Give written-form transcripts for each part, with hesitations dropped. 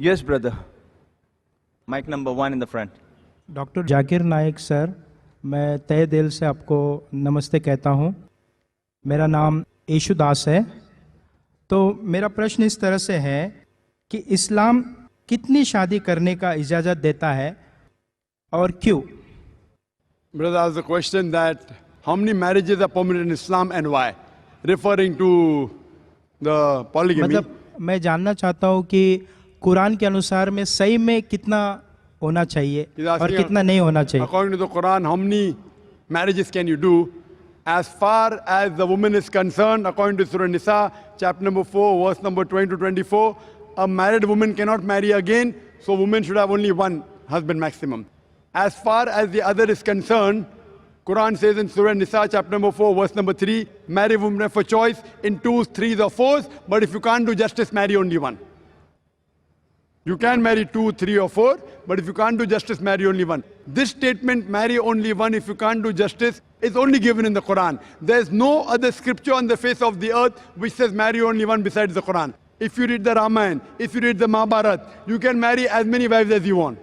Yes, brother. Mic number 1 in the front. Doctor Zakir Naik sir, मैं तहे दिल से आपको नमस्ते कहता हूँ। मेरा नाम येशुदास है। तो मेरा प्रश्न इस तरह से है कि इस्लाम कितनी शादी करने का इजाज़त देता है और क्यों? Brother asked the question that how many marriages are permitted in Islam and why, referring to the polygamy. मतलब मैं जानना चाहता हूँ कि कुरान के अनुसार में सही में कितना होना चाहिए और कितना नहीं होना चाहिए। According to the Quran, how many marriages can you do? As far as the woman is concerned, according to Surah Nisa, chapter number 4, verse number 20 to 24, a married woman cannot marry again, so women should have only one husband maximum. As far as the other is concerned, Quran says in Surah Nisa, chapter number 4, verse number 3, marry women for choice in 2s, 3s or 4s, but if you can't do justice, marry only one. You can marry 2, 3 or 4, but if you can't do justice, marry only one. This statement, marry only one if you can't do justice, is only given in the Quran. There is no other scripture on the face of the earth which says marry only one besides the Quran. If you read the Ramayana, if you read the Mahabharata, you can marry as many wives as you want.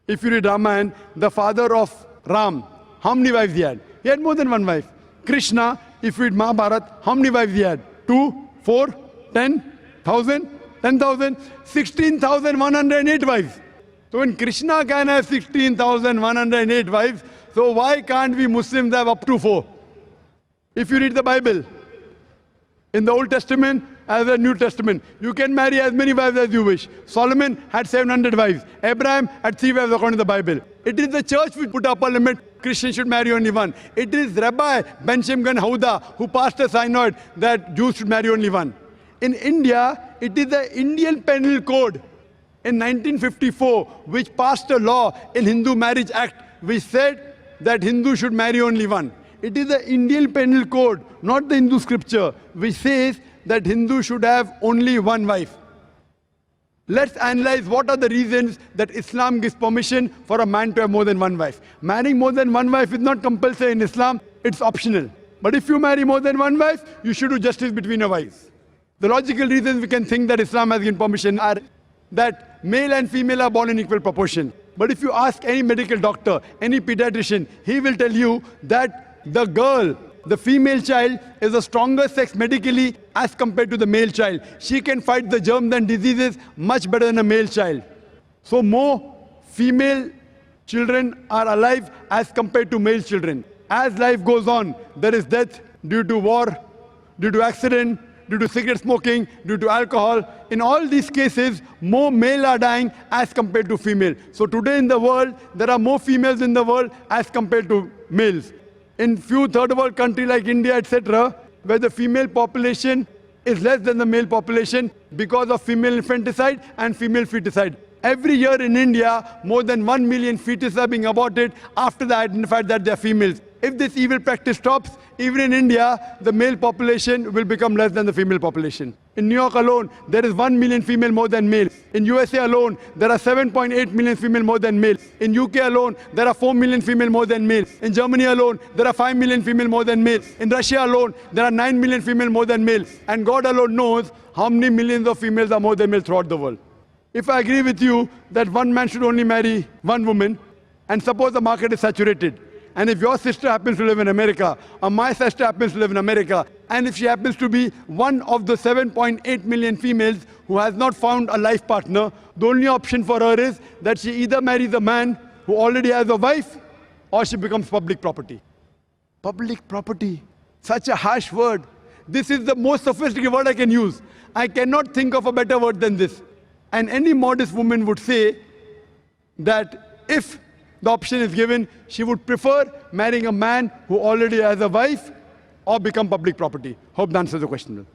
If you read Ramayana, the father of Ram, how many wives he had? He had more than one wife. Krishna, if you read Mahabharata, how many wives he had? 2, 4, 10,000? 10,000, 16,108 wives. So when Krishna can have 16,108 wives, so why can't we Muslims have up to 4? If you read the Bible, in the Old Testament as the New Testament, you can marry as many wives as you wish. Solomon had 700 wives. Abraham had 3 wives according to the Bible. It is the church which put up a limit. Christians should marry only one. It is Rabbi Ben Shimgan Houda who passed a synod that Jews should marry only one. In India, it is the Indian Penal Code in 1954 which passed a law in Hindu Marriage Act which said that Hindu should marry only one. It is the Indian Penal Code, not the Hindu scripture, which says that Hindu should have only one wife. Let's analyze what are the reasons that Islam gives permission for a man to have more than one wife. Marrying more than one wife is not compulsory in Islam, it's optional. But if you marry more than one wife, you should do justice between your wives. The logical reasons we can think that Islam has given permission are that male and female are born in equal proportion. But if you ask any medical doctor, any pediatrician, he will tell you that the girl, the female child, is a stronger sex medically as compared to the male child. She can fight the germs and diseases much better than a male child. So more female children are alive as compared to male children. As life goes on, there is death due to war, due to accident, due to cigarette smoking, due to alcohol. In all these cases, more male are dying as compared to female. So today in the world, there are more females in the world as compared to males. In few third world countries like India, etc., where the female population is less than the male population because of female infanticide and female feticide. Every year in India, more than 1 million fetuses are being aborted after they identified that they are females. If this evil practice stops, even in India, the male population will become less than the female population. In New York alone, there is 1 million female more than males. In USA alone, there are 7.8 million female more than males. In UK alone, there are 4 million female more than males. In Germany alone, there are 5 million female more than males. In Russia alone, there are 9 million female more than males. And God alone knows how many millions of females are more than males throughout the world. If I agree with you that one man should only marry one woman, and suppose the market is saturated, and if your sister happens to live in America, or my sister happens to live in America, and if she happens to be one of the 7.8 million females who has not found a life partner, the only option for her is that she either marries a man who already has a wife, or she becomes public property. Public property, such a harsh word. This is the most sophisticated word I can use. I cannot think of a better word than this. And any modest woman would say that if the option is given, she would prefer marrying a man who already has a wife or become public property. Hope that answers the question.